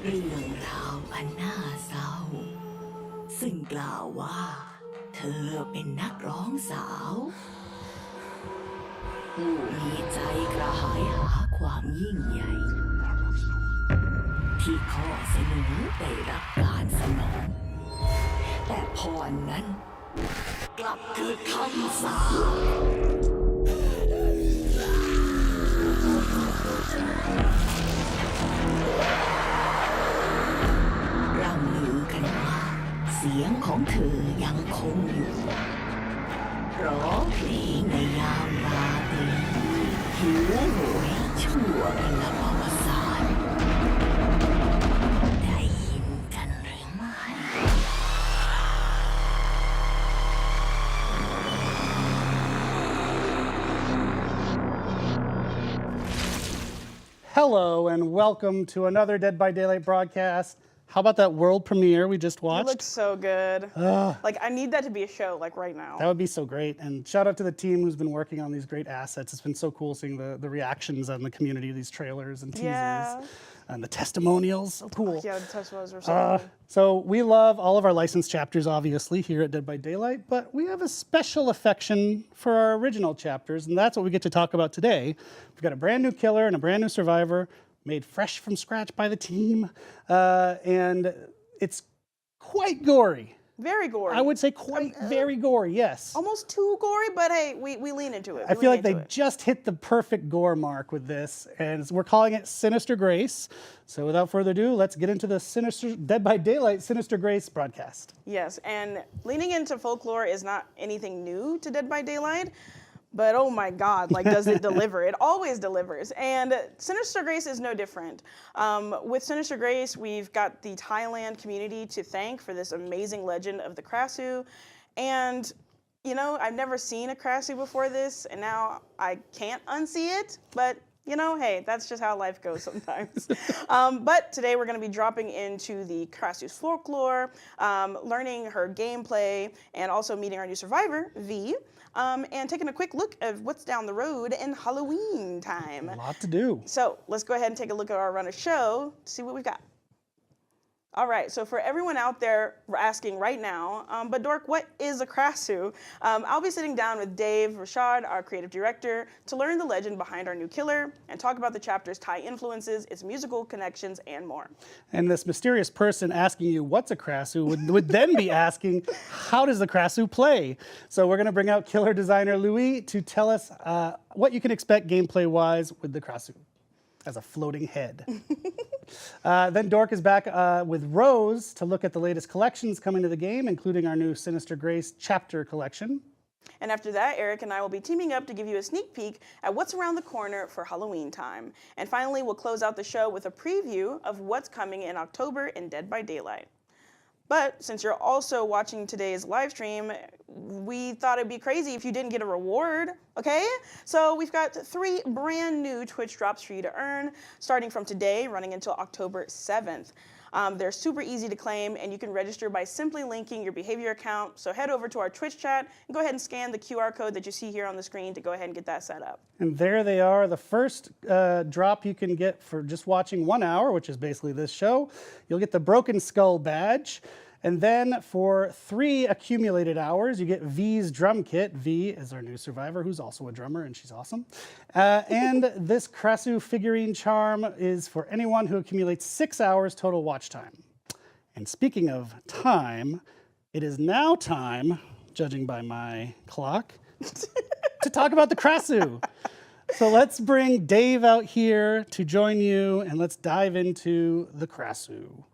เรื่องราวอันน่าเศร้าซึ่งกล่าวว่าเธอเป็นนักร้องสาวผู้มีใจกระหายหาความยิ่งใหญ่ที่ข้อเสนอได้รับการสนองแต่พรนั้นกลับคือคำสาปร่ำลือกันว่าเสียงของเธอยังคงอยู่ร้องเพลงในยามราตรีหิวโหยชั่วกันละอวสานได้ยินกันหรือไม่ Hello and welcome to another Dead by Daylight broadcast. How about that world premiere we just watched? It looks so good. Like, I need that to be a show, like, right now. That would be so great. And shout out to the team who's been working on these great assets. It's been so cool seeing the reactions on the community, these trailers and teasers. And the testimonials, so cool. Yeah, the testimonials were so good. So we love all of our licensed chapters, obviously, here at Dead by Daylight, but we have a special affection for our original chapters, and that's what we get to talk about today. We've got a brand new killer and a brand new survivor, made fresh from scratch by the team, and it's quite gory. Very gory. I would say very gory, yes. Almost too gory, but hey, we lean into it. I feel like they just hit the perfect gore mark with this, and we're calling it Sinister Grace. So without further ado, let's get into the Dead by Daylight Sinister Grace broadcast. Yes, and leaning into folklore is not anything new to Dead by Daylight. But oh my God, like, does it deliver? It always delivers. And Sinister Grace is no different. With Sinister Grace, we've got the Thailand community to thank for this amazing legend of the Krasu. And, you know, I've never seen a Krasu before this, and now I can't unsee it. But, you know, hey, that's just how life goes sometimes. But today we're going to be dropping into the Krasu's folklore, learning her gameplay, and also meeting our new survivor, V. And taking a quick look at what's down the road in Halloween time. A lot to do. So let's go ahead and take a look at our run of show to see what we've got. All right, so for everyone out there asking right now, but Dork, what is a Krasu? I'll be sitting down with Dave Rashad, our creative director, to learn the legend behind our new killer and talk about the chapter's Thai influences, its musical connections, and more. And this mysterious person asking you what's a Krasu would then be asking, how does the Krasu play? So we're going to bring out killer designer Louis to tell us what you can expect gameplay-wise with the Krasu as a floating head. Then Dork is back with Rose to look at the latest collections coming to the game, including our new Sinister Grace chapter collection. And after that, Eric and I will be teaming up to give you a sneak peek at what's around the corner for Halloween time. And finally, we'll close out the show with a preview of what's coming in October in Dead by Daylight. But since you're also watching today's live stream, we thought it'd be crazy if you didn't get a reward, okay? So we've got 3 brand new Twitch drops for you to earn, starting from today, running until October 7th. They're super easy to claim, and you can register by simply linking your behavior account. So head over to our Twitch chat and go ahead and scan the QR code that you see here on the screen to go ahead and get that set up. And there they are, the first drop you can get for just watching 1 hour, which is basically this show. You'll get the Broken Skull badge. And then for 3 accumulated hours, you get V's drum kit. V is our new survivor, who's also a drummer, and she's awesome. And this Krasu figurine charm is for anyone who accumulates 6 hours total watch time. And speaking of time, it is now time, judging by my clock, to talk about the Krasu. So let's bring Dave out here to join you, and let's dive into the Krasu.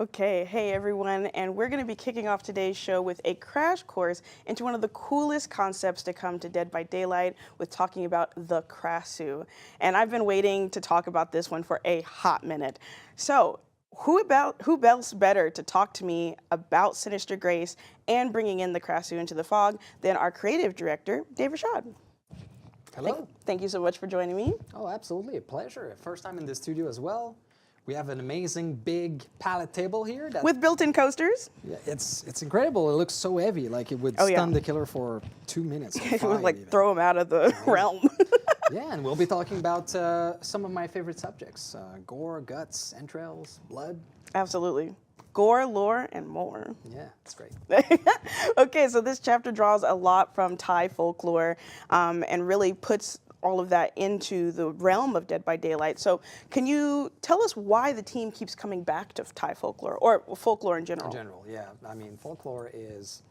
Okay, hey everyone, and we're going to be kicking off today's show with a crash course into one of the coolest concepts to come to Dead by Daylight with talking about the Krasu. And I've been waiting to talk about this one for a hot minute. So, who else better to talk to me about Sinister Grace and bringing in the Krasu into the fog than our creative director, Dave Rashad. Hello. Thank you so much for joining me. Oh, absolutely, a pleasure. First time in the studio as well. We have an amazing big pallet table here. With built-in coasters? Yeah, it's incredible. It looks so heavy, like it would stun the killer for 2 minutes. It would like throw him out of the realm. Yeah, and we'll be talking about some of my favorite subjects: gore, guts, entrails, blood. Absolutely. Gore, lore, and more. Yeah, it's great. Okay, so this chapter draws a lot from Thai folklore and really puts all of that into the realm of Dead by Daylight. So can you tell us why the team keeps coming back to Thai folklore, or folklore in general? In general, yeah. I mean, folklore is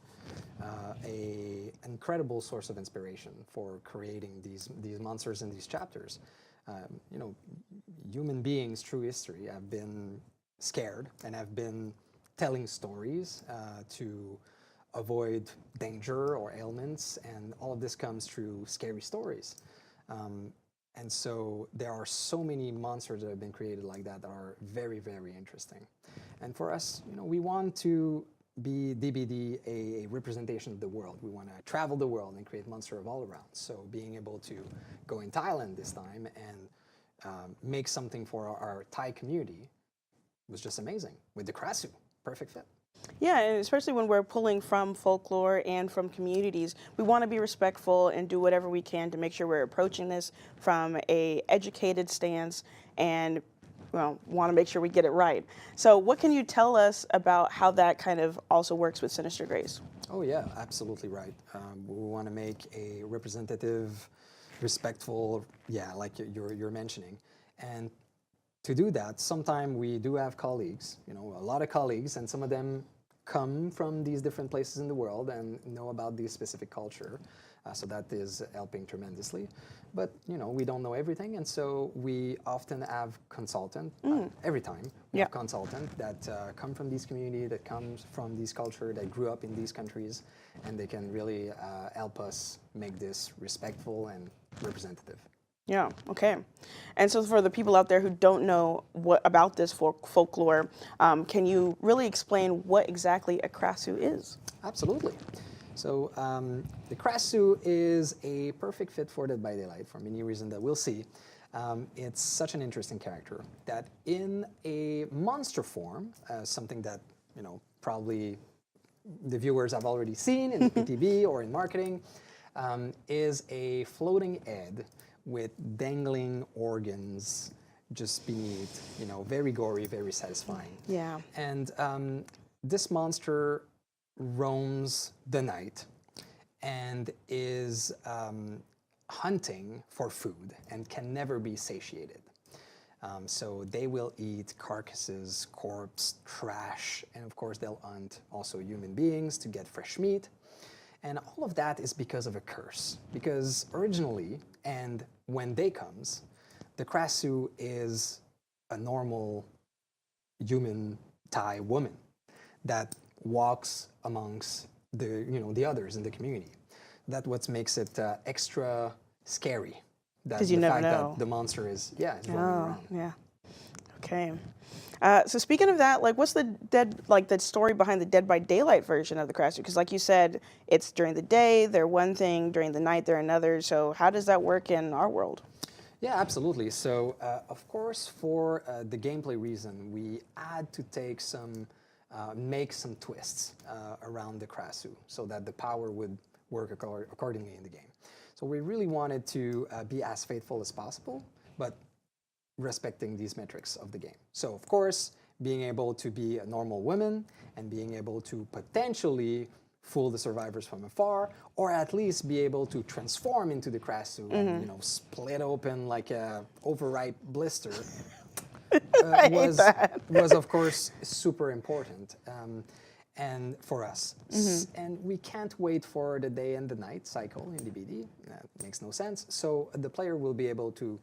a incredible source of inspiration for creating these monsters in these chapters. You know, human beings through history have been scared and have been telling stories to avoid danger or ailments, and all of this comes through scary stories. And so there are so many monsters that have been created like that that are very, very interesting. And for us, you know, we want to be DBD a representation of the world. We want to travel the world and create monsters of all around. So being able to go in Thailand this time and make something for our Thai community was just amazing. With the Krasu, perfect fit. Yeah, and especially when we're pulling from folklore and from communities, we want to be respectful and do whatever we can to make sure we're approaching this from a educated stance and want to make sure we get it right. So what can you tell us about how that kind of also works with Sinister Grace? Oh yeah, absolutely right. We want to make a representative, respectful, yeah, like you're mentioning. And to do that, sometimes we do have colleagues, you know, a lot of colleagues, and some of them come from these different places in the world and know about this specific culture. So that is helping tremendously. But, you know, we don't know everything, and so we often have consultant, every time, we have consultant that come from these community, that comes from this culture, that grew up in these countries, and they can really help us make this respectful and representative. Yeah, okay. And so for the people out there who don't know what about this folklore, can you really explain what exactly a Krasu is? Absolutely. So the Krasu is a perfect fit for Dead by Daylight for many reasons that we'll see. It's such an interesting character that in a monster form, something that, you know, probably the viewers have already seen in the PTB or in marketing, is a floating head with dangling organs just beneath, you know, very gory, very satisfying. Yeah. And this monster roams the night and is hunting for food and can never be satiated. So they will eat carcasses, corpse, trash, and of course they'll hunt also human beings to get fresh meat. And all of that is because of a curse. Because originally, and when day comes, the Krasu is a normal human Thai woman that walks amongst the, you know, the others in the community. That's what makes it extra scary. Because you never fact know. that the monster is, is roaming around. Yeah. Okay. So speaking of that, like, what's the story behind the Dead by Daylight version of the Krasu? Because like you said, it's during the day, they're one thing, during the night, they're another. So how does that work in our world? Yeah, absolutely. So, of course, for the gameplay reason, we had to take make some twists around the Krasu so that the power would work accordingly in the game. So we really wanted to be as faithful as possible, but respecting these metrics of the game. So, of course, being able to be a normal woman and being able to potentially fool the survivors from afar, or at least be able to transform into the Krasu and, you know, split open like a overripe blister was of course super important and for us. And we can't wait for the day and the night cycle in DBD. That makes no sense. So the player will be able to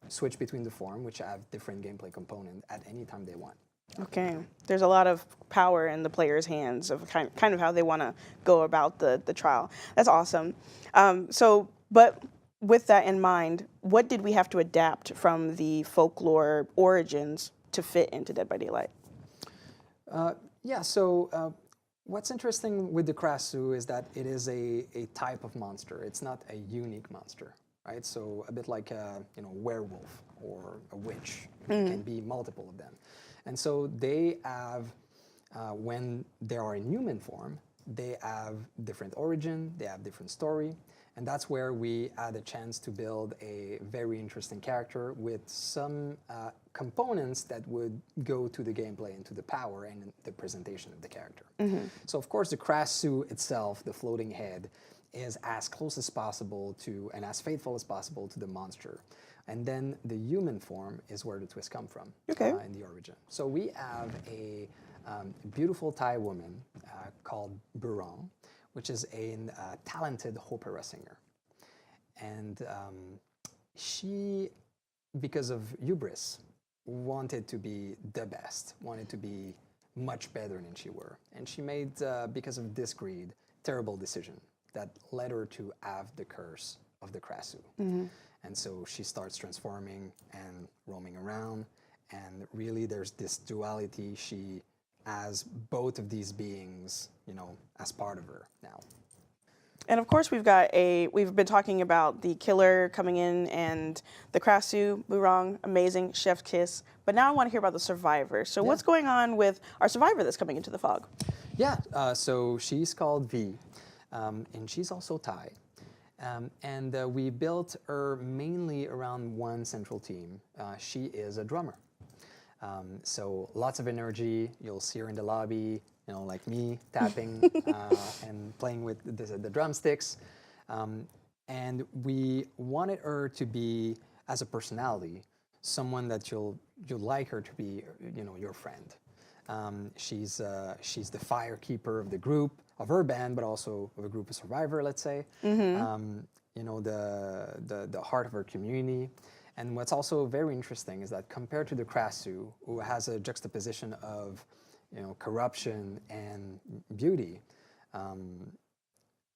switch between the form, which have different gameplay component at any time they want. Okay. There's a lot of power in the player's hands of kind of how they want to go about the trial. That's awesome. But with that in mind, what did we have to adapt from the folklore origins to fit into Dead by Daylight? What's interesting with the Krasu is that it is a type of monster. It's not a unique monster, right? So a bit like a werewolf or a witch. It can be multiple of them. And so they have, when they are in human form, they have different origin, they have different story, And that's where we had a chance to build a very interesting character with some components that would go to the gameplay and to the power and the presentation of the character. So of course the Krasu itself, the floating head, is as close as possible to and as faithful as possible to the monster. And then the human form is where the twist come from in the origin. So we have a beautiful Thai woman called Burong, which is a talented opera singer. And she, because of hubris, wanted to be the best, wanted to be much better than she were. And she made, because of this greed, terrible decision that led her to have the curse of the Krasu. And so she starts transforming and roaming around. And really there's this duality. She has both of these beings, you know, as part of her now. And of course, we've been talking about the killer coming in and the Krasu, Burong, amazing, chef's kiss. But now I want to hear about the survivor. So what's going on with our survivor that's coming into the fog? Yeah, so she's called V, and she's also Thai. And we built her mainly around one central theme. She is a drummer. So lots of energy. You'll see her in the lobby, you know, like me, tapping and playing with the drumsticks. And we wanted her to be, as a personality, someone that you'll like her to be, you know, your friend. She's the firekeeper of the group, of her band, but also of a group of survivor, let's say. You know, the heart of her community. And what's also very interesting is that compared to the Krasu, who has a juxtaposition of, you know, corruption and beauty,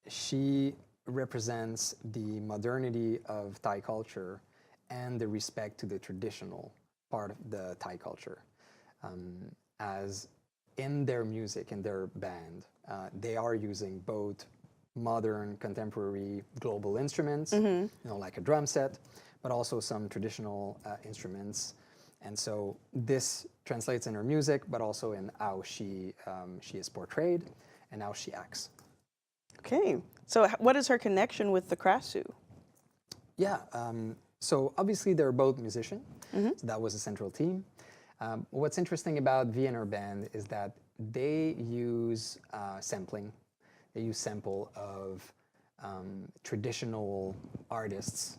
she represents the modernity of Thai culture and the respect to the traditional part of the Thai culture. As in their music, in their band, they are using both modern, contemporary, global instruments, you know, like a drum set, but also some traditional instruments. And so this translates in her music, but also in how she is portrayed and how she acts. Okay, so what is her connection with the Krasu? Yeah, so obviously they're both musicians, so that was a central theme. What's interesting about V and her band is that they use sampling. They use sample of traditional artists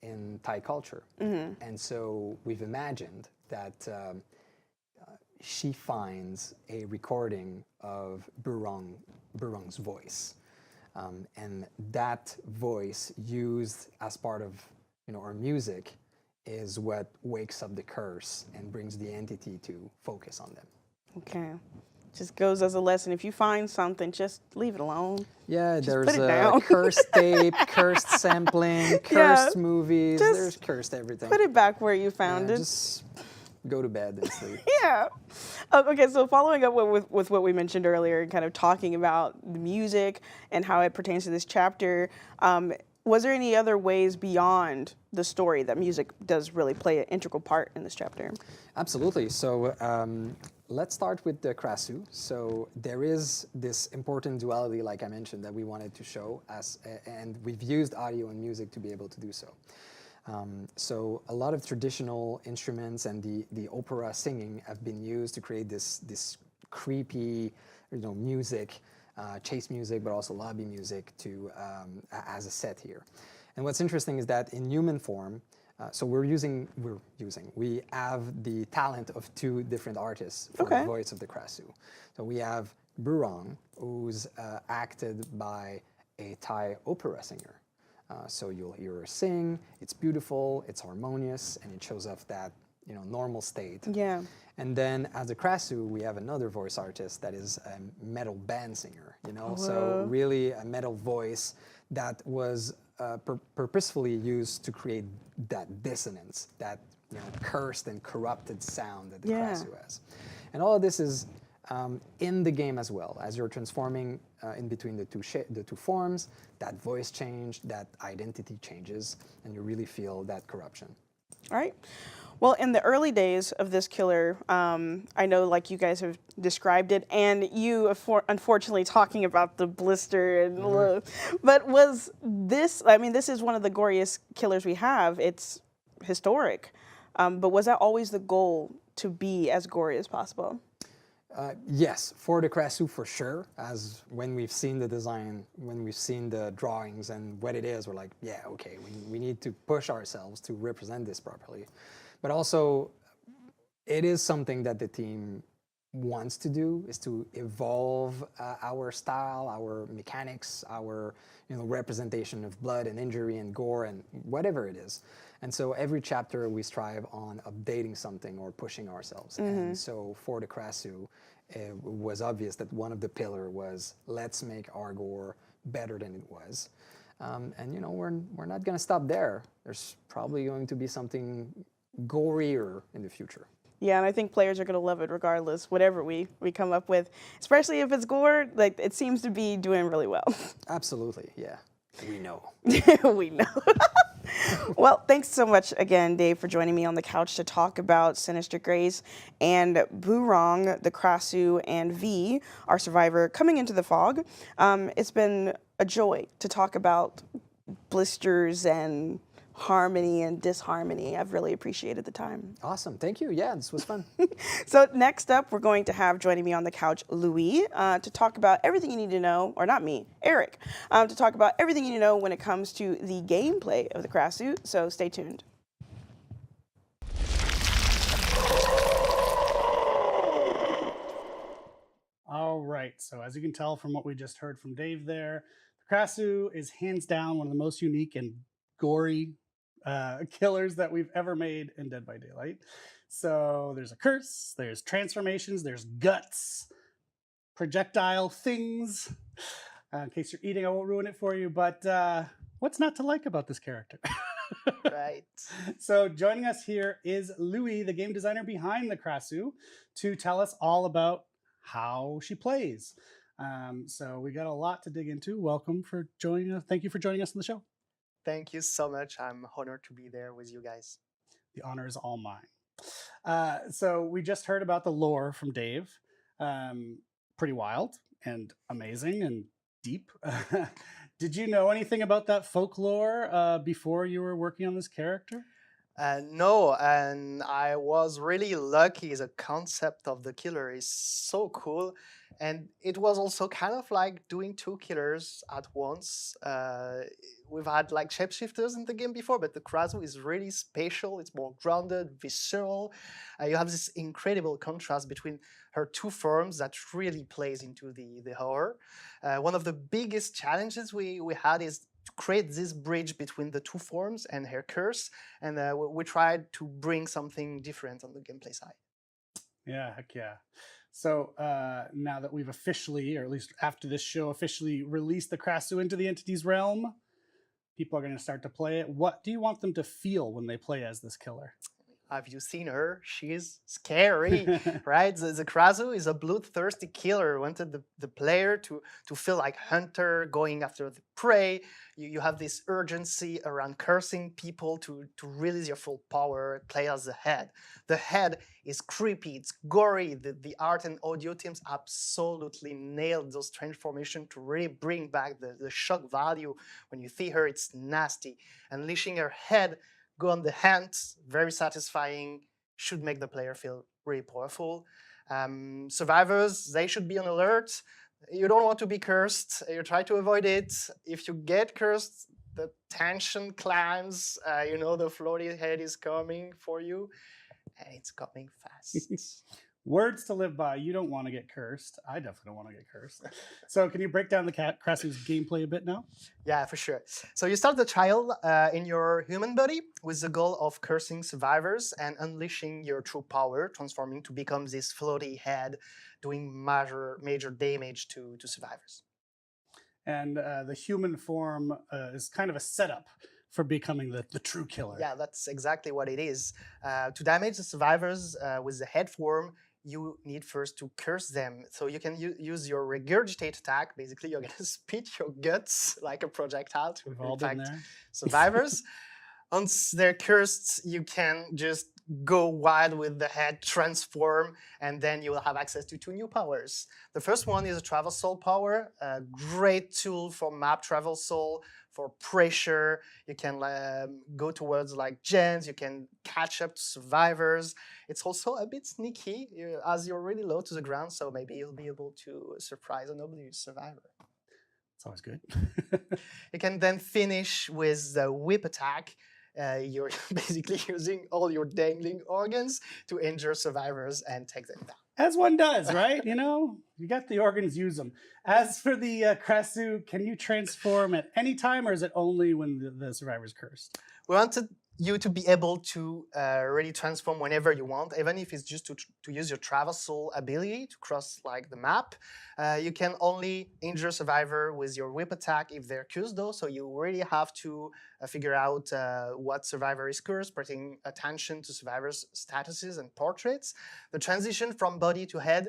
in Thai culture. And so we've imagined that she finds a recording of Burong's voice. And that voice used as part of, you know, our music is what wakes up the curse and brings the entity to focus on them. Okay. Just goes as a lesson. If you find something, just leave it alone. Yeah, just there's put it down. Cursed tape, cursed sampling, cursed movies. There's cursed everything. Put it back where you found it. Just go to bed and sleep. Yeah. Okay, so following up with what we mentioned earlier, kind of talking about the music and how it pertains to this chapter, was there any other ways beyond the story that music does really play an integral part in this chapter? Absolutely. So let's start with the Krasu. So there is this important duality, like I mentioned, that we wanted to show, and we've used audio and music to be able to do so. So a lot of traditional instruments and the opera singing have been used to create this creepy, you know, music, chase music, but also lobby music as a set here. And what's interesting is that in human form, so we have the talent of two different artists for the voice of the Krasu. So we have Burong, who's acted by a Thai opera singer. So you'll hear her sing, it's beautiful, it's harmonious, and it shows off that, you know, normal state. Yeah. And then as a Krasu, we have another voice artist that is a metal band singer, you know? So really a metal voice that was purposefully used to create that dissonance, that, you know, cursed and corrupted sound that the Krasu has. And all of this is in the game as well. As you're transforming in between the two forms, that voice change, that identity changes, and you really feel that corruption. All right. Well, in the early days of this killer, I know like you guys have described it, and you unfortunately talking about the blister, and but was this, I mean, this is one of the goriest killers we have. It's historic. But was that always the goal, to be as gory as possible? Yes, for the Krasu for sure. As when we've seen the design, when we've seen the drawings and what it is, we're like, yeah, okay, we need to push ourselves to represent this properly. But also, it is something that the team wants to do, is to evolve our style, our mechanics, our representation of blood and injury and gore and whatever it is. And so every chapter we strive on updating something or pushing ourselves. And so for the Krasu, it was obvious that one of the pillars was, let's make our gore better than it was. And we're not going to stop there. There's probably going to be something gorier in the future. Yeah, and I think players are going to love it regardless, whatever we come up with, especially if it's gore. Like, it seems to be doing really well. Absolutely, yeah. We know. We know. Well, thanks so much again, Dave, for joining me on the couch to talk about Sinister Grace and Burong, the Krasu, and V, our survivor, coming into the fog. It's been a joy to talk about blisters and harmony and disharmony. I've really appreciated the time. Awesome. Thank you. Yeah, this was fun. So next up, we're going to have, joining me on the couch, Louis, to talk about everything you need to know, or not me, Eric, to talk about everything you need to know when it comes to the gameplay of the Krasu. So stay tuned. All right, so as you can tell from what we just heard from Dave there, the Krasu is hands down one of the most unique and gory killers that we've ever made in Dead by Daylight. So there's a curse, there's transformations, there's guts, projectile things. In case you're eating, I won't ruin it for you, but what's not to like about this character? Right. So joining us here is Louis, the game designer behind the Krasu, to tell us all about how she plays. So we got a lot to dig into. Welcome for joining us. Thank you for joining us on the show. Thank you so much. I'm honored to be there with you guys. The honor is all mine. So we just heard about the lore from Dave. Pretty wild and amazing and deep. Did you know anything about that folklore before you were working on this character? No, and I was really lucky. The concept of the killer is so cool. And it was also kind of like doing two killers at once. We've had like shapeshifters in the game before, but the Krasu is really spatial. It's more grounded, visceral. You have this incredible contrast between her two forms that really plays into the horror. One of the biggest challenges we had is to create this bridge between the two forms and her curse. And we tried to bring something different on the gameplay side. Yeah, heck yeah. So now that we've officially, or at least after this show, officially released the Krasu into the Entity's realm, people are going to start to play it. What do you want them to feel when they play as this killer? Have you seen her? She's scary, right? The Krasu is a bloodthirsty killer. Wanted the player to feel like hunter going after the prey. You have this urgency around cursing people to release your full power, play as the head. The head is creepy, it's gory. The art and audio teams absolutely nailed those transformations to really bring back the shock value. When you see her, it's nasty. Unleashing her head, go on the hunt, very satisfying, should make the player feel really powerful. Survivors, they should be on alert. You don't want to be cursed, you try to avoid it. If you get cursed, the tension climbs, the floaty head is coming for you, and it's coming fast. Words to live by. You don't want to get cursed. I definitely don't want to get cursed. So can you break down the Krasu's gameplay a bit now? Yeah, for sure. So you start the trial in your human body with the goal of cursing survivors and unleashing your true power, transforming to become this floaty head, doing major damage to survivors. And the human form is kind of a setup for becoming the true killer. Yeah, that's exactly what it is. To damage the survivors with the head form, you need first to curse them. So you can use your regurgitate attack. Basically, you're going to spit your guts like a projectile to We've all been there. survivors. Once they're cursed, you can just go wild with the head, transform, and then you will have access to 2 new powers. The first one is a traversal power, a great tool for map traversal, for pressure. You can go towards like gens, you can catch up to survivors. It's also a bit sneaky as you're really low to the ground, so maybe you'll be able to surprise an oblivious survivor. It's always good. You can then finish with the whip attack. You're basically using all your dangling organs to injure survivors and take them down. As one does, right? You know, you got the organs, use them. As for the Krasu, can you transform at any time, or is it only when the survivor's cursed? We wanted you to be able to really transform whenever you want, even if it's just to use your traversal ability to cross like the map. You can only injure survivor with your whip attack if they're cursed though, so you really have to figure out what survivor is cursed, paying attention to survivors' statuses and portraits. The transition from body to head,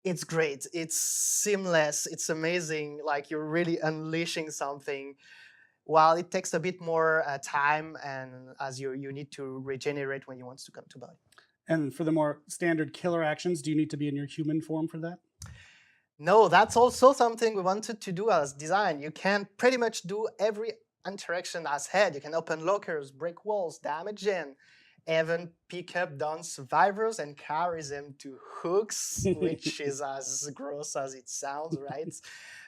it's great, it's seamless, it's amazing, like you're really unleashing something. While it takes a bit more time, and as you need to regenerate when you want to come to body. And for the more standard killer actions, do you need to be in your human form for that? No, that's also something we wanted to do as design. You can pretty much do every interaction as head. You can open lockers, break walls, damage in, even pick up down survivors and carry them to hooks, which is as gross as it sounds, right?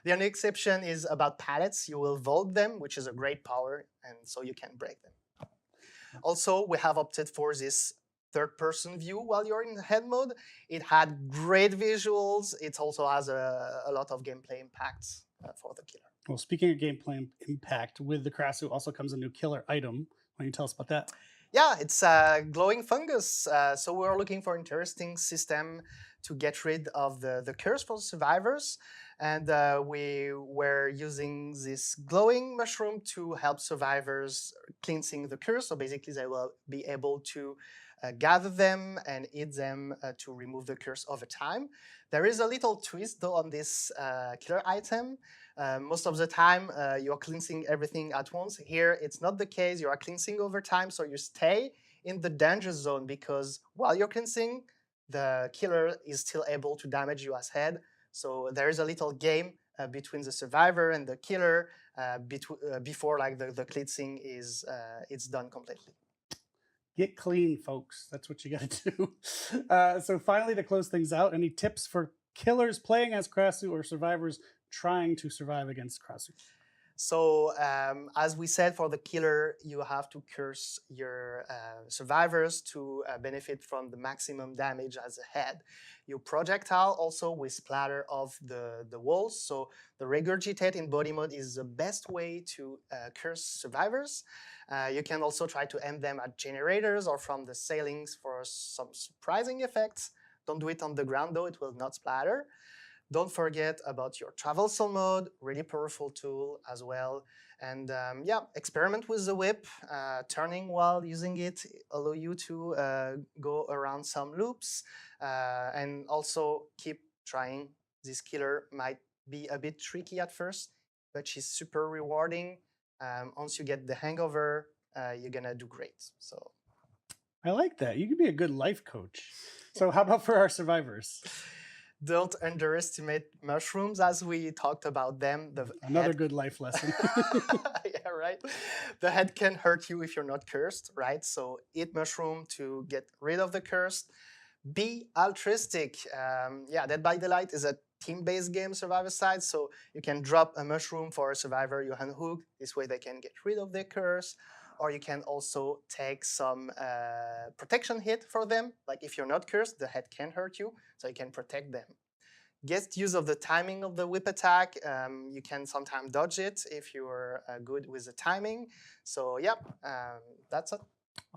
The only exception is about pallets. You will vault them, which is a great power, and so you can break them. Also, we have opted for this third-person view while you're in head mode. It had great visuals. It also has a lot of gameplay impacts for the killer. Well, speaking of gameplay impact, with the Krasu also comes a new killer item. Why don't you tell us about that? Yeah, it's a glowing fungus. So we're looking for an interesting system to get rid of the curse for survivors. And we were using this glowing mushroom to help survivors cleansing the curse. So basically they will be able to gather them and eat them to remove the curse over time. There is a little twist though on this killer item. Most of the time you're cleansing everything at once. Here it's not the case, you are cleansing over time, so you stay in the danger zone because while you're cleansing, the killer is still able to damage you as head. So there is a little game between the survivor and the killer before like the cleansing is it's done completely. Get clean, folks. That's what you got to do. So finally, to close things out, any tips for killers playing as Krasu or survivors trying to survive against Krasu? So as we said, for the killer, you have to curse your survivors to benefit from the maximum damage as a head. Your projectile also will splatter off the walls. So the regurgitate in body mode is the best way to curse survivors. You can also try to aim them at generators or from the ceilings for some surprising effects. Don't do it on the ground though, it will not splatter. Don't forget about your traversal mode, really powerful tool as well. And yeah, experiment with the whip. Turning while using it allow you to go around some loops. And also keep trying. This killer might be a bit tricky at first, but she's super rewarding. Once you get the hangover, you're gonna do great. So I like that. You can be a good life coach. So how about for our survivors? Don't underestimate mushrooms, as we talked about them. Another good life lesson. Yeah, right. The head can hurt you if you're not cursed, right? So eat mushroom to get rid of the curse. Be altruistic. Yeah, Dead by Daylight is a team-based game, survivor side, so you can drop a mushroom for a survivor you unhook. This way they can get rid of their curse. Or you can also take some protection hit for them. Like if you're not cursed, the head can hurt you, so you can protect them. Get use of the timing of the whip attack. You can sometimes dodge it if you're good with the timing. So yeah, that's it.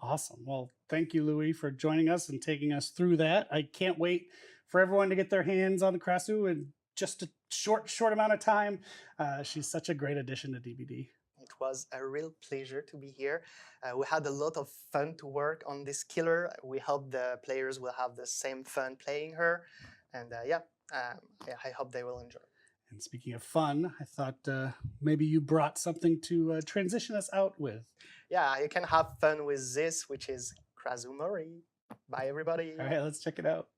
Awesome. Well, thank you, Louis, for joining us and taking us through that. I can't wait for everyone to get their hands on the Krasu in just a short amount of time. She's such a great addition to DBD. It was a real pleasure to be here. We had a lot of fun to work on this killer. We hope the players will have the same fun playing her. And yeah, I hope they will enjoy. And speaking of fun, I thought maybe you brought something to transition us out with. Yeah, you can have fun with this, which is Krasumori. Bye, everybody. All right, let's check it out.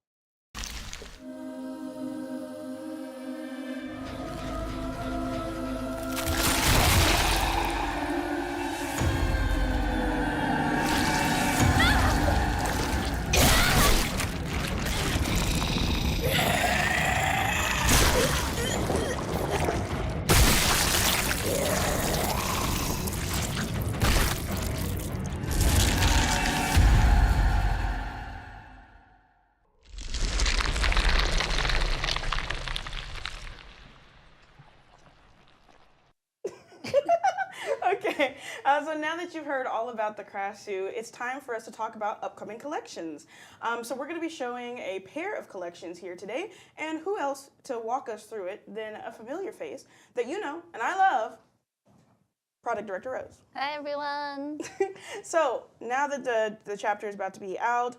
Okay, so now that you've heard all about the Krasu, it's time for us to talk about upcoming collections. So we're going to be showing a pair of collections here today, and who else to walk us through it than a familiar face that you know and I love, Product Director Rose. Hi, everyone. So now that the chapter is about to be out,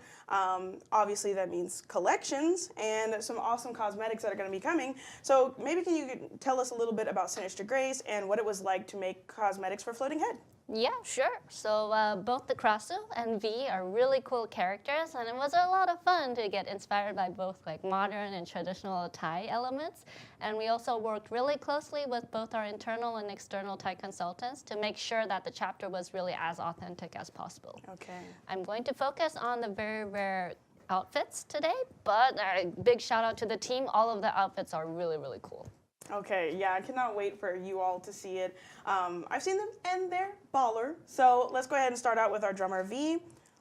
obviously that means collections and some awesome cosmetics that are going to be coming. So maybe can you tell us a little bit about Sinister Grace and what it was like to make cosmetics for Floating Head? Yeah, sure. So both the Krasu and V are really cool characters, and it was a lot of fun to get inspired by both like modern and traditional Thai elements. And we also worked really closely with both our internal and external Thai consultants to make sure that the chapter was really as authentic as possible. Okay. I'm going to focus on the very rare outfits today, but a big shout out to the team. All of the outfits are really, really cool. Okay, yeah, I cannot wait for you all to see it. I've seen them and they're baller. So let's go ahead and start out with our drummer V.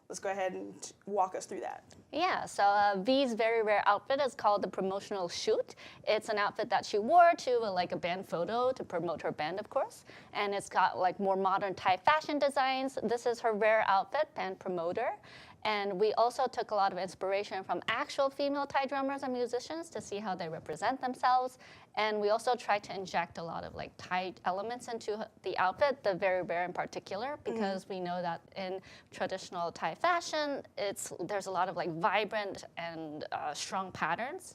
Let's go ahead and walk us through that. Yeah, so V's very rare outfit is called the promotional shoot. It's an outfit that she wore to like a band photo to promote her band, of course. And it's got like more modern Thai fashion designs. This is her rare outfit, band promoter. And we also took a lot of inspiration from actual female Thai drummers and musicians to see how they represent themselves. And we also tried to inject a lot of like Thai elements into the outfit, the very rare in particular, because we know that in traditional Thai fashion, there's a lot of like vibrant and strong patterns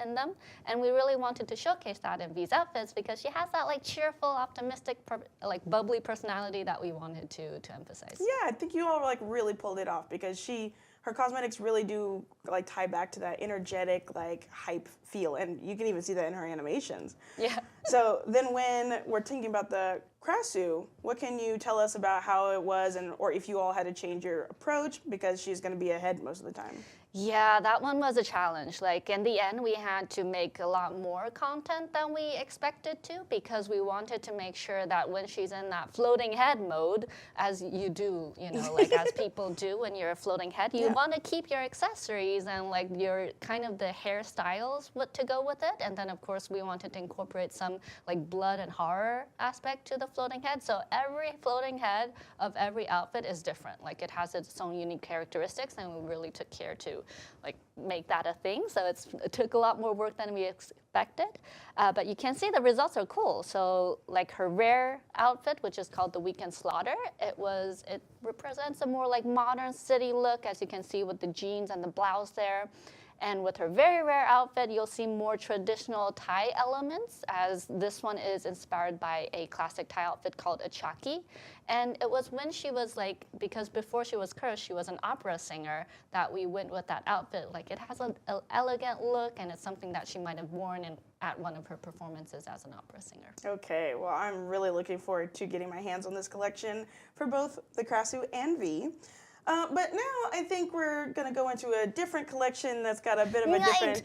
in them. And we really wanted to showcase that in V's outfits because she has that like cheerful, optimistic, like bubbly personality that we wanted to emphasize. Yeah, I think you all like really pulled it off because her cosmetics really do like tie back to that energetic like hype feel, and you can even see that in her animations. Yeah. So then when we're thinking about the Krasu, what can you tell us about how it was or if you all had to change your approach because she's going to be ahead most of the time? Yeah, that one was a challenge. Like in the end, we had to make a lot more content than we expected to because we wanted to make sure that when she's in that floating head mode, as you do, like as people do when you're a floating head, you want to keep your accessories and like your kind of the hairstyles to go with it. And then of course we wanted to incorporate some like blood and horror aspect to the floating head. So every floating head of every outfit is different. Like it has its own unique characteristics, and we really took care to like make that a thing. So it took a lot more work than we expected, but you can see the results are cool. So like her rare outfit, which is called the Weekend Slaughter, it represents a more like modern city look, as you can see with the jeans and the blouse there. And with her very rare outfit, you'll see more traditional Thai elements, as this one is inspired by a classic Thai outfit called a chaki. And it was when she was like, because before she was cursed, she was an opera singer, that we went with that outfit. Like it has an elegant look, and it's something that she might have worn at one of her performances as an opera singer. Okay, well, I'm really looking forward to getting my hands on this collection for both the Krasu and V. But now I think we're going to go into a different collection that's got a bit of a different...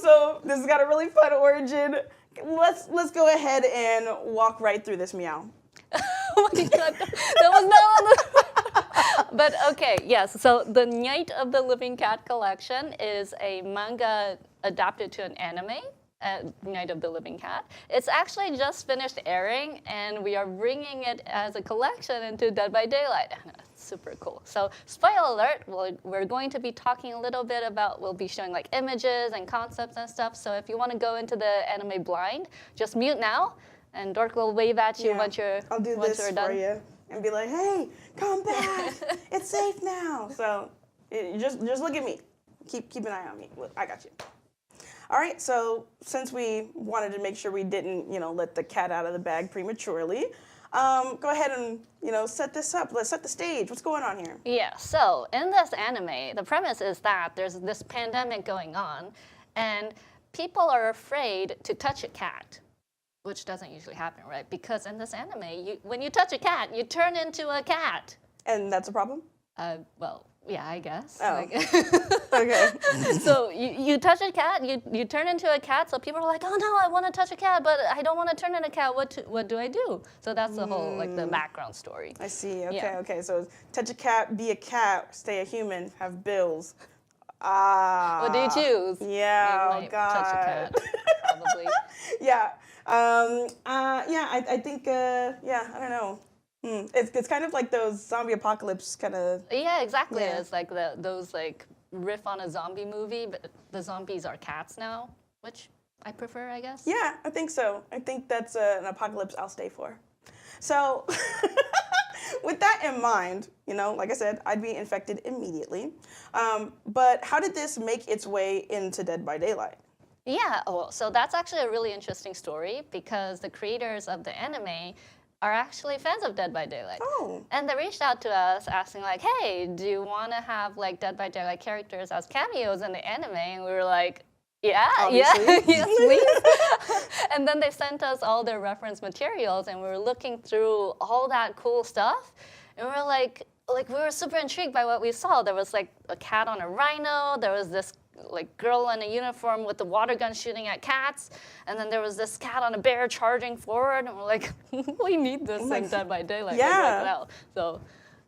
So this has got a really fun origin. Let's go ahead and walk right through this meow. Oh my god, that was not on the... But okay, yes, so the Night of the Living Cat collection is a manga adapted to an anime. Night of the Living Cat. It's actually just finished airing, and we are bringing it as a collection into Dead by Daylight. Super cool. So spoiler alert, we're going to be talking a little bit about, we'll be showing like images and concepts and stuff. So if you want to go into the anime blind, just mute now, and Dork will wave at you once you're done. I'll do this for you and be like, hey, come back. It's safe now. So just look at me. Keep an eye on me. Look, I got you. All right, so since we wanted to make sure we didn't, let the cat out of the bag prematurely, Go ahead and set this up. Let's set the stage. What's going on here? Yeah, so in this anime, the premise is that there's this pandemic going on, and people are afraid to touch a cat, which doesn't usually happen, right? Because in this anime, when you touch a cat, you turn into a cat. And that's a problem? Well, yeah, I guess. Oh. Like, Okay. so you touch a cat, you turn into a cat. So people are like, oh no, I want to touch a cat, but I don't want to turn into a cat. What do I do? So that's the whole the background story. I see. Okay, Yeah. okay. So touch a cat, be a cat, stay a human, have bills. Ah. What do you choose? Yeah. You Oh might God. touch a cat, probably. Yeah. Yeah. I think. Yeah. I don't know. It's kind of like those zombie apocalypse kind of. Yeah, exactly. Yeah. It's like those like riff on a zombie movie, but the zombies are cats now, which I prefer, I guess. Yeah, I think so. I think that's an apocalypse I'll stay for. So, with that in mind, like I said, I'd be infected immediately. But how did this make its way into Dead by Daylight? Yeah, so that's actually a really interesting story because the creators of the anime are actually fans of Dead by Daylight. Oh. And they reached out to us asking like, hey, do you want to have like Dead by Daylight characters as cameos in the anime? And we were like, yeah, Obviously. yes, please. And then they sent us all their reference materials and we were looking through all that cool stuff. And we were like we were super intrigued by what we saw. There was like a cat on a rhino. There was this like girl in a uniform with the water gun shooting at cats, and then there was this cat on a bear charging forward, and we're like, we need this thing Dead by Daylight. Yeah. Like, check it out. So,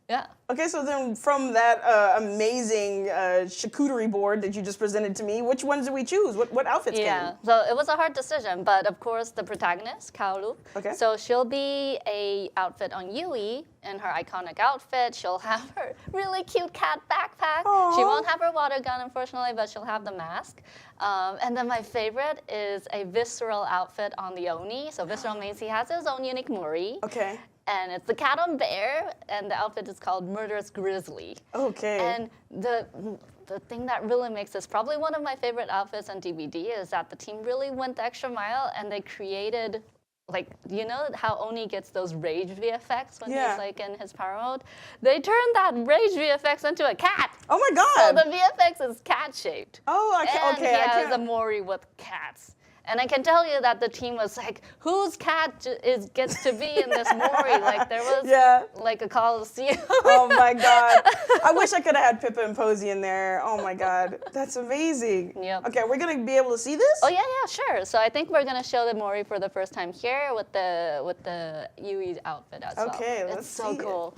yeah. Okay, so then from that amazing charcuterie board that you just presented to me, which ones did we choose? What outfits Yeah, came? so it was a hard decision, but of course the protagonist, Kaoru. Okay. So she'll be a outfit on Yui in her iconic outfit. She'll have her really cute cat backpack. Aww. She won't have her water gun, unfortunately, but she'll have the mask. And then my favorite is a visceral outfit on the Oni. So visceral means he has his own unique mori. Okay. And it's the cat on bear, and the outfit is called Murderous Grizzly. Okay. And the thing that really makes this probably one of my favorite outfits on DVD is that the team really went the extra mile and they created, like, you know how Oni gets those rage VFX when Yeah. he's like in his power mode? They turned that rage VFX into a cat. Oh my So God. the VFX is cat shaped. Oh, And okay. he I has a can't. mori with cats. And I can tell you that the team was like, whose cat gets to be in this mori? Like there was Yeah. like a coliseum. Oh my God. I wish I could have had Pippa and Posey in there. Oh my God. That's amazing. Yep. Okay, we're going to be able to see this? Oh yeah, sure. So I think we're gonna show the mori for the first time here with the Yui outfit as well. Okay, let's It's so see it. cool.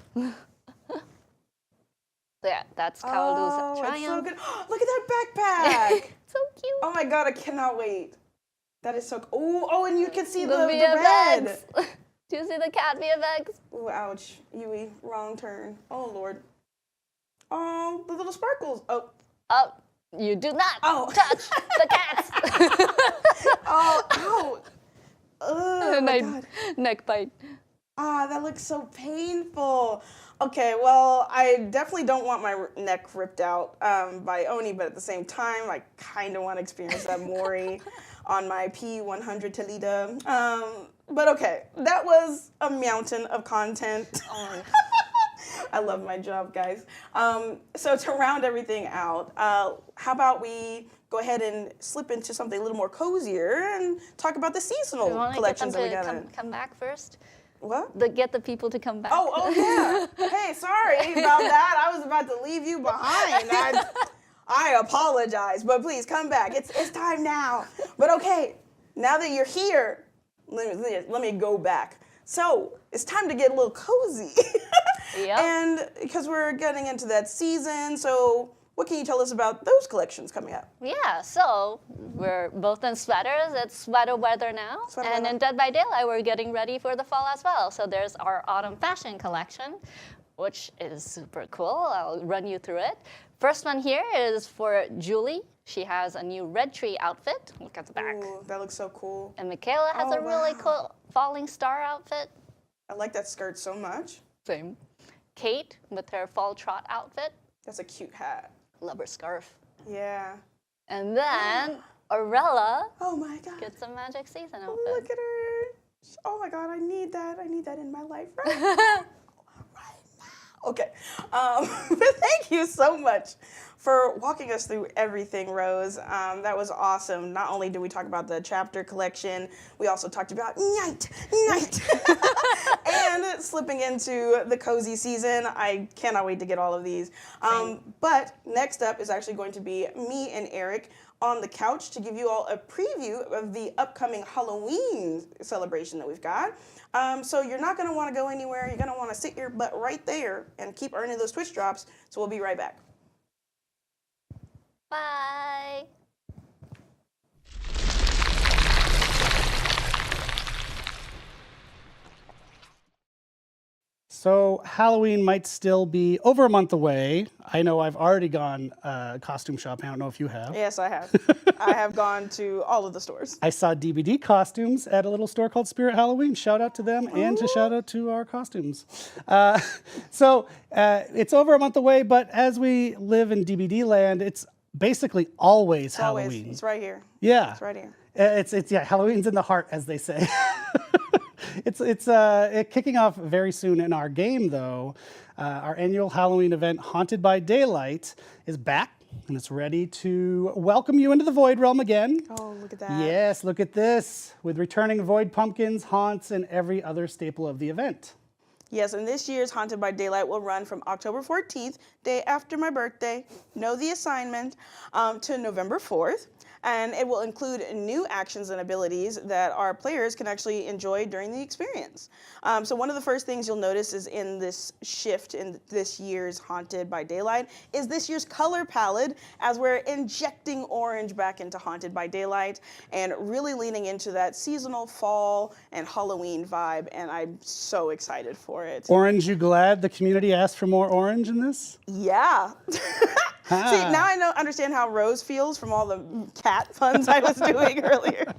Yeah, that's Oh, Kaoru's it's so triumph. good. Look at that backpack. So cute. Oh my God, I cannot wait. That is so cool. Oh, and you can see the VFX. red. Do you see the cat VFX? Ooh, ouch. Yui, wrong turn. Oh, Lord. Oh, the little sparkles. Oh, Oh, you do not touch the cats. oh, ow. Oh, my God. Neck bite. Ah, that looks so painful. Okay, well, I definitely don't want my neck ripped out by Oni, but at the same time, I kind of want to experience that Mori on my P100 Toledo. But okay, that was a mountain of content. Oh. I love my job, guys. So to round everything out, how about we go ahead and slip into something a little more cozier and talk about the seasonal You want to get them collections that we got to in. come back first? What? Get the people to come back. Oh yeah. Hey, sorry about that. I was about to leave you behind. I apologize, but please come back. It's time now. But okay, now that you're here, let me go back. So it's time to get a little cozy. Yep. And because we're getting into that season, so what can you tell us about those collections coming up? Yeah, so we're both in sweaters. It's sweater weather now. Sweater And weather. in Dead by Daylight, we're getting ready for the fall as well. So there's our autumn fashion collection, which is super cool. I'll run you through it. First one here is for Julie. She has a new red tree outfit. Look at the back. Ooh, that looks so cool. And Michaela has Oh, a really wow. cool falling star outfit. I like that skirt so much. Same. Kate with her fall trot outfit. That's a cute hat. Love her scarf. Yeah. And then Aurella Oh my God. gets a magic season Oh, outfit. look at her. Oh my God, I need that. I need that in my life right now. Okay. Thank you so much for walking us through everything, Rose. That was awesome. Not only did we talk about the chapter collection, we also talked about night, and slipping into the cozy season. I cannot wait to get all of these. But next up is actually going to be me and Eric on the couch to give you all a preview of the upcoming Halloween celebration that we've got. So you're not going to want to go anywhere. You're going to want to sit your butt right there and keep earning those Twitch drops. So we'll be right back. Bye. So Halloween might still be over a month away. I know I've already gone costume shopping. I don't know if you have. Yes, I have. I have gone to all of the stores. I saw DVD costumes at a little store called Spirit Halloween. Shout out to them and to shout out to our costumes. So it's over a month away, but as we live in DVD land, it's basically always Halloween. It's right here. Yeah. It's right here. It's Halloween's in the heart, as they say. It's kicking off very soon in our game, though. Our annual Halloween event, Haunted by Daylight, is back, and it's ready to welcome you into the Void Realm again. Oh, look at that. Yes, look at this, with returning Void pumpkins, haunts, and every other staple of the event. Yes, and this year's Haunted by Daylight will run from October 14th, day after my birthday, know the assignment, to November 4th. And it will include new actions and abilities that our players can actually enjoy during the experience. So one of the first things you'll notice is in this shift in this year's Haunted by Daylight is this year's color palette, as we're injecting orange back into Haunted by Daylight and really leaning into that seasonal fall and Halloween vibe, and I'm so excited for it. Orange, you glad the community asked for more orange in this? Yeah. See, now I understand how Rose feels from all the cat puns I was doing earlier.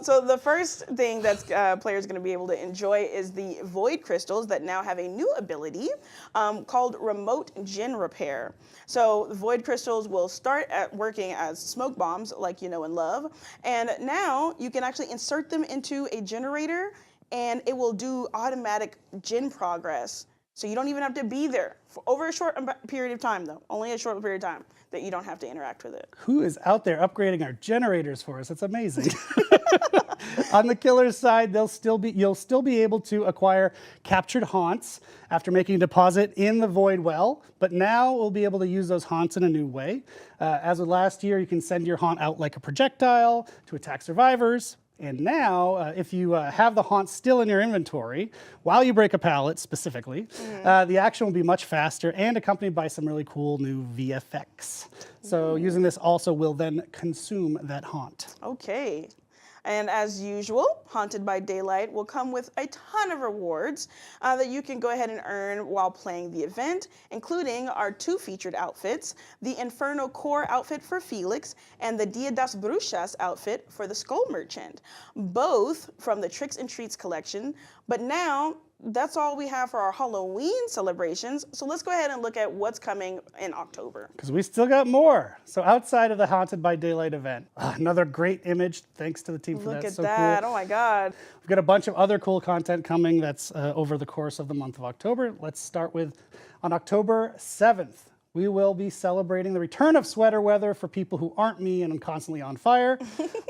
So the first thing that players are going to be able to enjoy is the Void Crystals that now have a new ability called Remote Gen Repair. So the Void Crystals will start at working as smoke bombs, like you know and love, and now you can actually insert them into a generator, and it will do automatic gen progress. So you don't even have to be there for over a short period of time, though. Only a short period of time that you don't have to interact with it. Who is out there upgrading our generators for us? It's amazing. On the killer's side, you'll still be able to acquire captured haunts after making a deposit in the Void Well, but now we'll be able to use those haunts in a new way. As with last year, you can send your haunt out like a projectile to attack survivors. And now, if you have the haunt still in your inventory, while you break a pallet specifically, the action will be much faster and accompanied by some really cool new VFX. So using this also will then consume that haunt. Okay. And as usual, Haunted by Daylight will come with a ton of rewards that you can go ahead and earn while playing the event, including our 2 featured outfits, the Inferno Core outfit for Felix and the Dia das Bruxas outfit for the Skull Merchant, both from the Tricks and Treats collection. But now, that's all we have for our Halloween celebrations. So let's go ahead and look at what's coming in October. Because we still got more. So outside of the Haunted by Daylight event, another great image. Thanks to the team for that. Look at so that. Cool. Oh my God. We've got a bunch of other cool content coming that's over the course of the month of October. Let's start with on October 7th. We will be celebrating the return of sweater weather for people who aren't me and I'm constantly on fire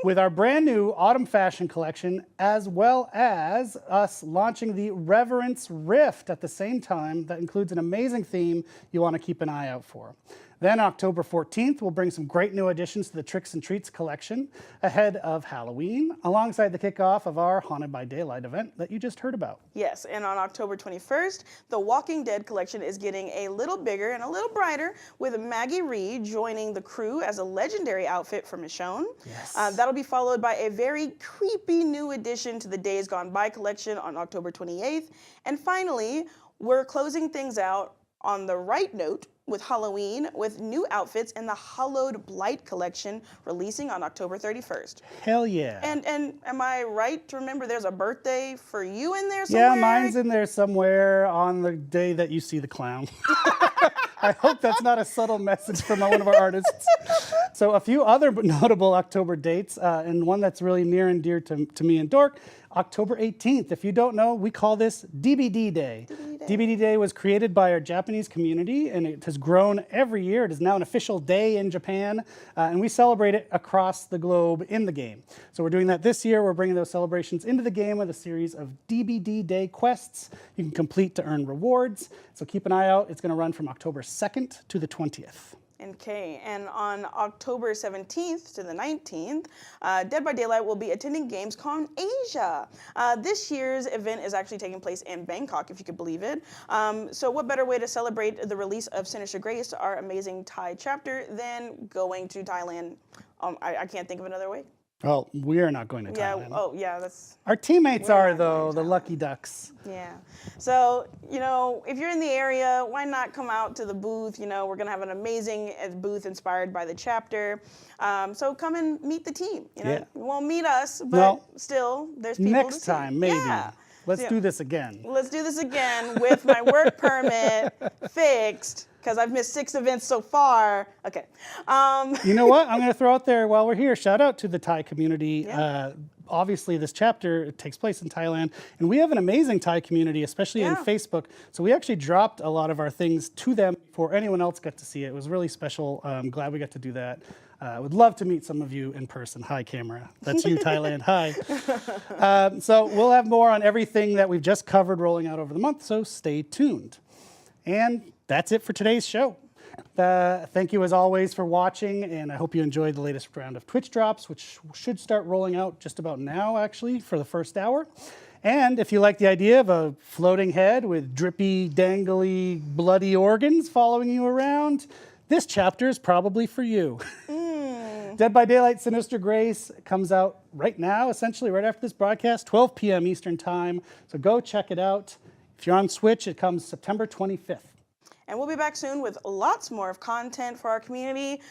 with our brand new autumn fashion collection, as well as us launching the Reverence Rift at the same time. That includes an amazing theme you want to keep an eye out for. Then October 14th, we'll bring some great new additions to the Tricks and Treats collection ahead of Halloween, alongside the kickoff of our Haunted by Daylight event that you just heard about. Yes, and on October 21st, the Walking Dead collection is getting a little bigger and a little brighter, with Maggie Reed joining the crew as a legendary outfit for Michonne. Yes. That'll be followed by a very creepy new addition to the Days Gone By collection on October 28th. And finally, we're closing things out on the right note with Halloween, with new outfits in the Hallowed Blight collection releasing on October 31st. Hell yeah. And am I right to remember there's a birthday for you in there somewhere? Yeah, mine's in there somewhere on the day that you see the clown. I hope that's not a subtle message from one of our artists. So a few other notable October dates, and one that's really near and dear to me and Dork, October 18th. If you don't know, we call this DBD Day. DBD Day was created by our Japanese community, and it has grown every year. It is now an official day in Japan, and we celebrate it across the globe in the game. So we're doing that this year. We're bringing those celebrations into the game with a series of DBD Day quests you can complete to earn rewards. So keep an eye out. It's going to run from October 2nd to the 20th. Okay, and on October 17th to the 19th, Dead by Daylight will be attending Gamescom Asia. This year's event is actually taking place in Bangkok, if you could believe it. So what better way to celebrate the release of Sinister Grace, our amazing Thai chapter, than going to Thailand? I can't think of another way. Well, we are not going to Thailand. Yeah, oh yeah, that's... Our teammates We're are, not though, going to the Thailand. lucky ducks. Yeah. So, if you're in the area, why not come out to the booth? We're going to have an amazing booth inspired by the chapter. So come and meet the team. Yeah. You won't meet us, but No. still, there's people Next to see. time, maybe. Yeah. Let's Yeah. do this again. Let's do this again with my work permit fixed, because I've missed 6 events so far. Okay. You know what? I'm going to throw out there while we're here, shout out to the Thai community. Yeah. Obviously, this chapter takes place in Thailand, and we have an amazing Thai community, especially in Yeah. Facebook. So we actually dropped a lot of our things to them before anyone else got to see it. It was really special. I'm glad we got to do that. I would love to meet some of you in person. Hi, camera. That's you, Thailand. Hi. So we'll have more on everything that we've just covered rolling out over the month, so stay tuned. And that's it for today's show. Thank you as always for watching, and I hope you enjoyed the latest round of Twitch drops, which should start rolling out just about now, actually, for the first hour. And if you like the idea of a floating head with drippy, dangly, bloody organs following you around, this chapter is probably for you. Dead by Daylight Sinister Grace comes out right now, essentially right after this broadcast, 12 p.m. Eastern Time. So go check it out. If you're on Switch, it comes September 25th. And we'll be back soon with lots more of content for our community.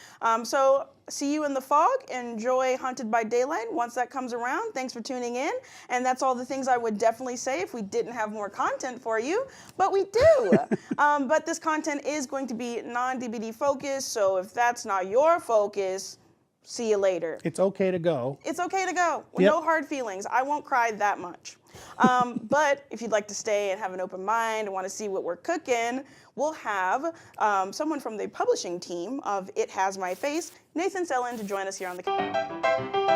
So see you in the fog. Enjoy Haunted by Daylight once that comes around. Thanks for tuning in. And that's all the things I would definitely say if we didn't have more content for you. But we do. But this content is going to be non-DBD focused. So if that's not your focus, see you later. It's okay to go. It's okay to go. With Yep. no hard feelings. I won't cry that much. But if you'd like to stay and have an open mind and want to see what we're cooking, we'll have someone from the publishing team of It Has My Face, Nathan Sellen, to join us here on the...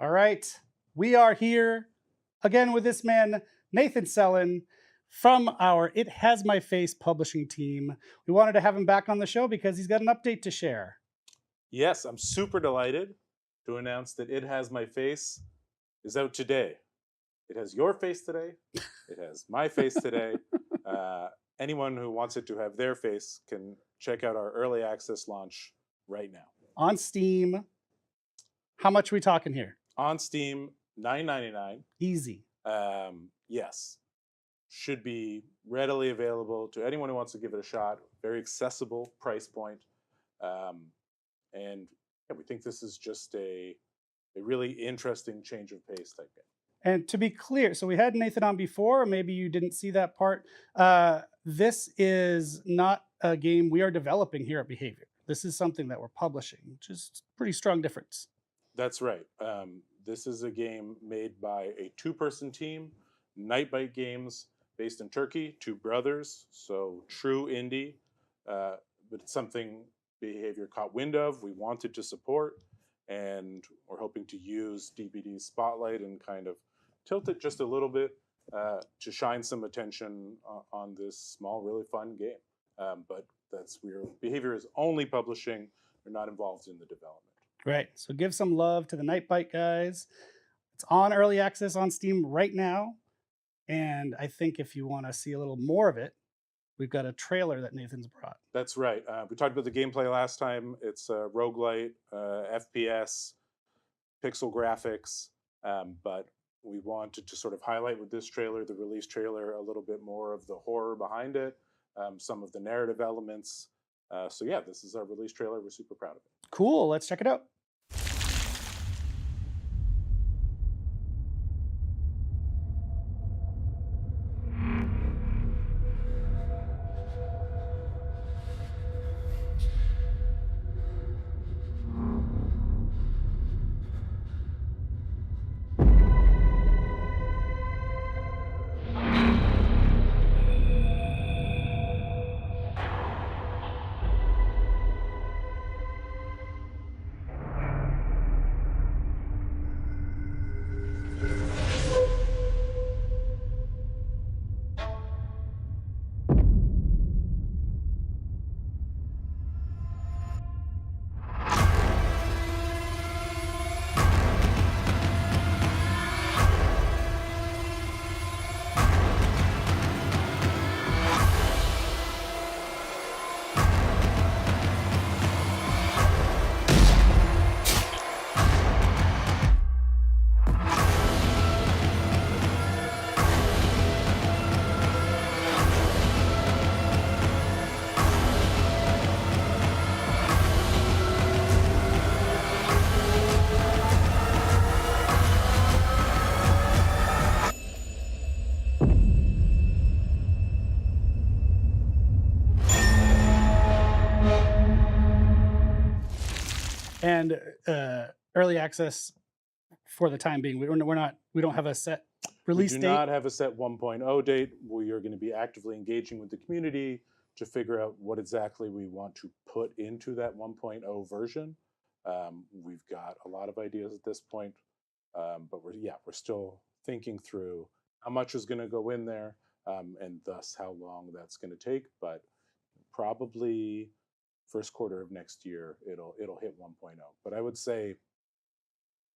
All right, we are here again with this man, Nathan Sellen, from our It Has My Face publishing team. We wanted to have him back on the show because he's got an update to share. Yes, I'm super delighted to announce that It Has My Face is out today. It has your face today. It has my face today. Anyone who wants it to have their face can check out our early access launch right now. On Steam, how much are we talking here? On Steam, $9.99. Easy. Yes. Should be readily available to anyone who wants to give it a shot. Very accessible price point. And yeah, we think this is just a really interesting change of pace type game. And to be clear, so we had Nathan on before, or maybe you didn't see that part. This is not a game we are developing here at Behavior. This is something that we're publishing, which is a pretty strong difference. That's right. This is a game made by a 2-person team, Nightbite Games, based in Turkey, 2 brothers, so true indie, but it's something Behavior caught wind of, we wanted to support, and we're hoping to use DBD's spotlight and kind of tilt it just a little bit to shine some attention on this small, really fun game. But Behavior is only publishing, we're not involved in the development. Right. So give some love to the Nightbite guys. It's on early access on Steam right now. And I think if you want to see a little more of it, we've got a trailer that Nathan's brought. That's right. We talked about the gameplay last time. It's a roguelite, FPS, pixel graphics, but we wanted to sort of highlight with this trailer, the release trailer, a little bit more of the horror behind it, some of the narrative elements. So yeah, this is our release trailer. We're super proud of it. Cool. Let's check it out. And early access for the time being. We don't have a set release We do date. not have a set 1.0 date. We are going to be actively engaging with the community to figure out what exactly we want to put into that 1.0 version. We've got a lot of ideas at this point, but we're still thinking through how much is going to go in there, and thus how long that's going to take. But probably first quarter of next year, it'll hit 1.0. But I would say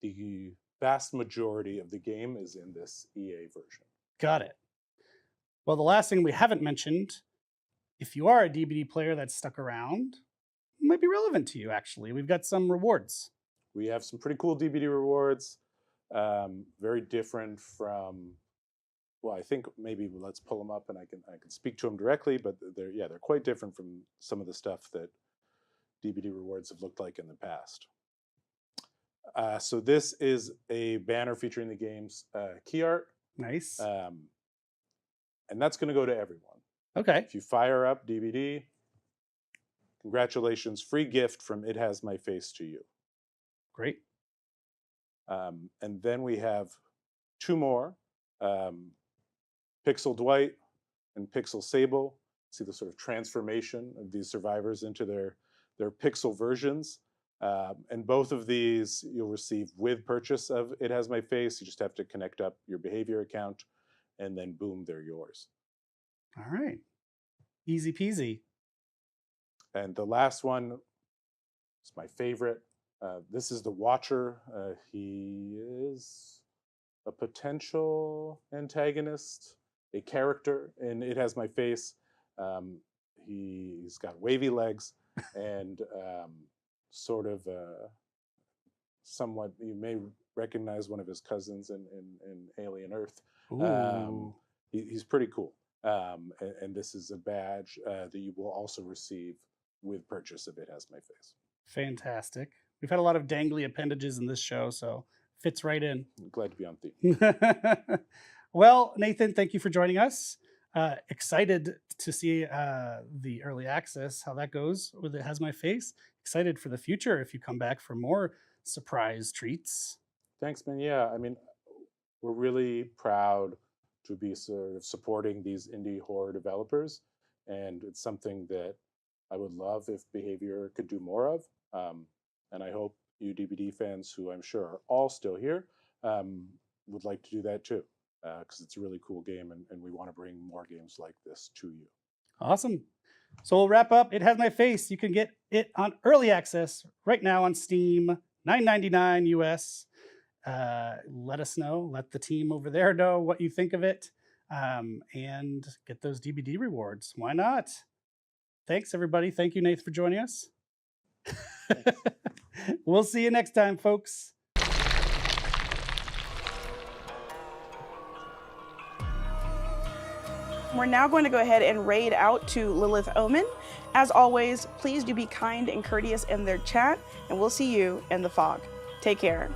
the vast majority of the game is in this EA version. Got it. Well, the last thing we haven't mentioned, if you are a DBD player that's stuck around, it might be relevant to you, actually. We've got some rewards. We have some pretty cool DBD rewards, very different from, well, I think maybe let's pull them up and I can speak to them directly, but they're quite different from some of the stuff that DBD rewards have looked like in the past. So this is a banner featuring the game's key art. Nice. And that's going to go to everyone. Okay. If you fire up DBD, congratulations, free gift from It Has My Face to you. Great. And then we have two more, Pixel Dwight and Pixel Sable. See the sort of transformation of these survivors into their pixel versions. And both of these you'll receive with purchase of It Has My Face. You just have to connect up your behavior account and then boom, they're yours. All right. Easy peasy. And the last one is my favorite. This is the Watcher. He is a potential antagonist, a character in It Has My Face. He's got wavy legs and sort of somewhat, you may recognize one of his cousins in Alien Earth. He's pretty cool. And this is a badge that you will also receive with purchase of It Has My Face. Fantastic. We've had a lot of dangly appendages in this show, so fits right in. I'm glad to be on theme. Well, Nathan, thank you for joining us. Excited to see the early access, how that goes with It Has My Face. Excited for the future if you come back for more surprise treats. Thanks, man. Yeah, I mean, we're really proud to be sort of supporting these indie horror developers, and it's something that I would love if Behavior could do more of. And I hope you DBD fans, who I'm sure are all still here, would like to do that too, because it's a really cool game, and we want to bring more games like this to you. Awesome. So we'll wrap up. It Has My Face. You can get it on early access right now on Steam, $9.99 US. Let us know. Let the team over there know what you think of it. and get those DBD rewards. Why not? Thanks, everybody. Thank you, Nate, for joining us. We'll see you next time, folks. We're now going to go ahead and raid out to Lilith Omen. As always, please do be kind and courteous in their chat, and we'll see you in the fog. Take care.